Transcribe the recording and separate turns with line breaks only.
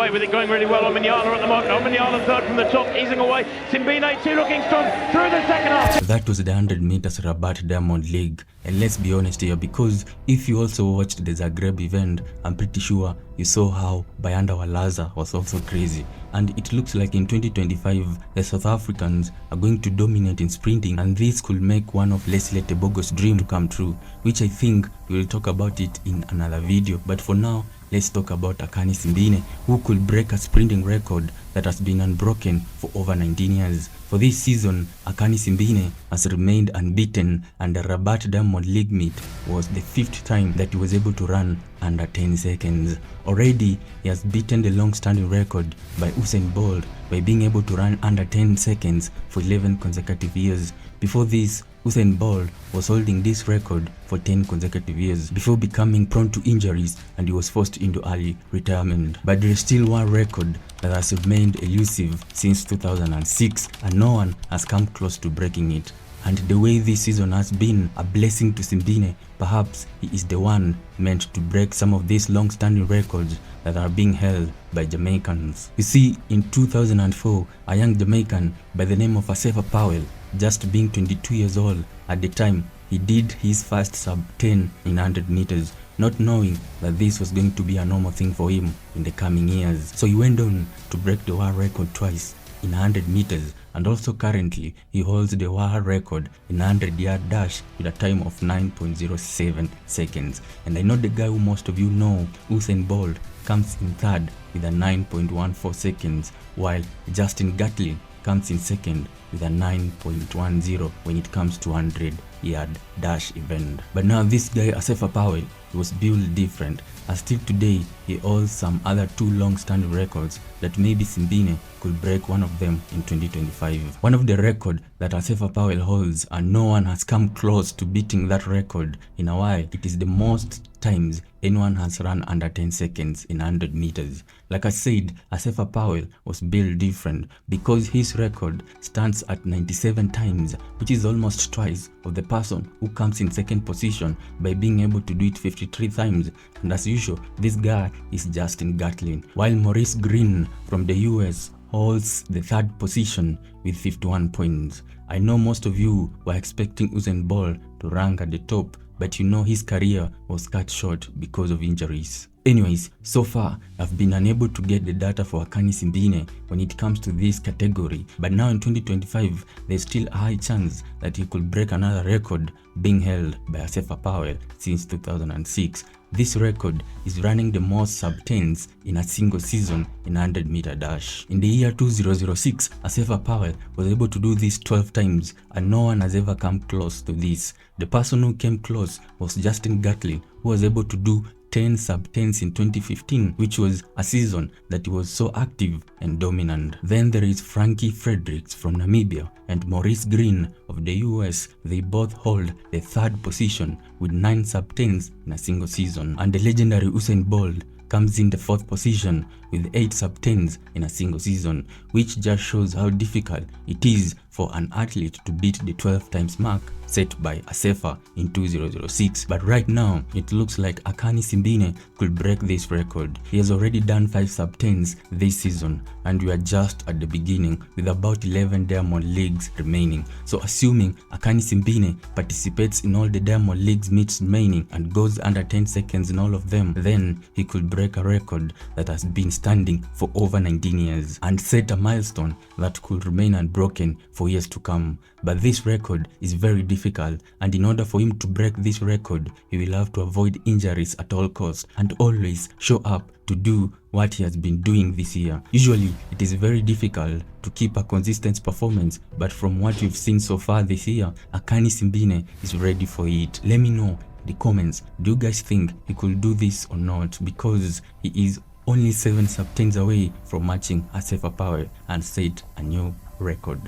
With it going really well on Minyala at the moment. Minyala third from the top, easing away. Simbine too looking strong through the second half.
That was the 100 meters Rabat Diamond League. And let's be honest here, because if you also watched the Zagreb event, I'm pretty sure you saw how Bayanda Walaza was also crazy. And it looks like in 2025, the South Africans are going to dominate in sprinting, and this could make one of Leslie Tebogo's dream to come true, which I think we will talk about it in another video. But for now, let's talk about Akani Simbine, who could break a sprinting record that has been unbroken for over 19 years. For this season, Akani Simbine has remained unbeaten, and the Rabat Diamond League meet was the 5th time that he was able to run under 10 seconds. Already, he has beaten the long-standing record by Usain Bolt by being able to run under 10 seconds for 11 consecutive years. Before this, Usain Bolt was holding this record for 10 consecutive years before becoming prone to injuries, and he was forced into early retirement. But there is still one record that has remained elusive since 2006, and no one has come close to breaking it. And the way this season has been a blessing to Simbine, perhaps he is the one meant to break some of these long-standing records that are being held by Jamaicans. You see, in 2004, a young Jamaican by the name of Assefa Powell, just being 22 years old at the time, he did his first sub 10 in 100 meters, not knowing that this was going to be a normal thing for him in the coming years. So he went on to break the world record twice in 100 meters, and also currently he holds the world record in 100-yard dash with a time of 9.07 seconds. And I know the guy who most of you know, Usain Bolt, comes in third with a 9.14 seconds, while Justin Gatlin comes in second with a 9.10 when it comes to 100-yard dash event. But now this guy Assefa Powell was built different, as still today he holds some other 2 long-standing records that maybe Simbine could break one of them in 2025. One of the record that Assefa Powell holds, and no one has come close to beating that record in a while, it is the most times anyone has run under 10 seconds in 100 meters. Like I said, Assefa Powell was built different because his record stands at 97 times, which is almost twice of the person who comes in second position by being able to do it 53 times. And as usual, this guy is Justin Gatlin, while Maurice Greene from the US holds the 3rd position with 51 points. I know most of you were expecting Usain Bolt to rank at the top, but you know his career was cut short because of injuries. Anyways, so far I've been unable to get the data for Akani Simbine when it comes to this category, but now in 2025 there's still a high chance that he could break another record being held by Assefa Powell since 2006. This record is running the most sub-10s in a single season in 100-meter dash. In the year 2006, Assefa Powell was able to do this 12 times, and no one has ever come close to this. The person who came close was Justin Gatlin, who was able to do 10 sub-10s in 2015, which was a season that he was so active and dominant. Then there is Frankie Fredericks from Namibia and Maurice Greene of the US. They both hold the 3rd position with 9 sub-10s in a single season. And the legendary Usain Bolt comes in the 4th position with 8 sub-10s in a single season, which just shows how difficult it is for an athlete to beat the 12 times mark set by Assefa in 2006. But right now, it looks like Akani Simbine could break this record. He has already done 5 sub-10s this season, and we are just at the beginning with about 11 Diamond Leagues remaining. So assuming Akani Simbine participates in all the Diamond Leagues meets remaining and goes under 10 seconds in all of them, then he could break a record that has been standing for over 19 years and set a milestone that could remain unbroken for years to come. But this record is very difficult, and in order for him to break this record, he will have to avoid injuries at all costs and always show up to do what he has been doing this year. Usually, it is very difficult to keep a consistent performance, but from what we've seen so far this year, Akani Simbine is ready for it. Let me know in the comments, do you guys think he could do this or not? Because he is only 7 sub-10s away from matching Assefa Powell and set a new record.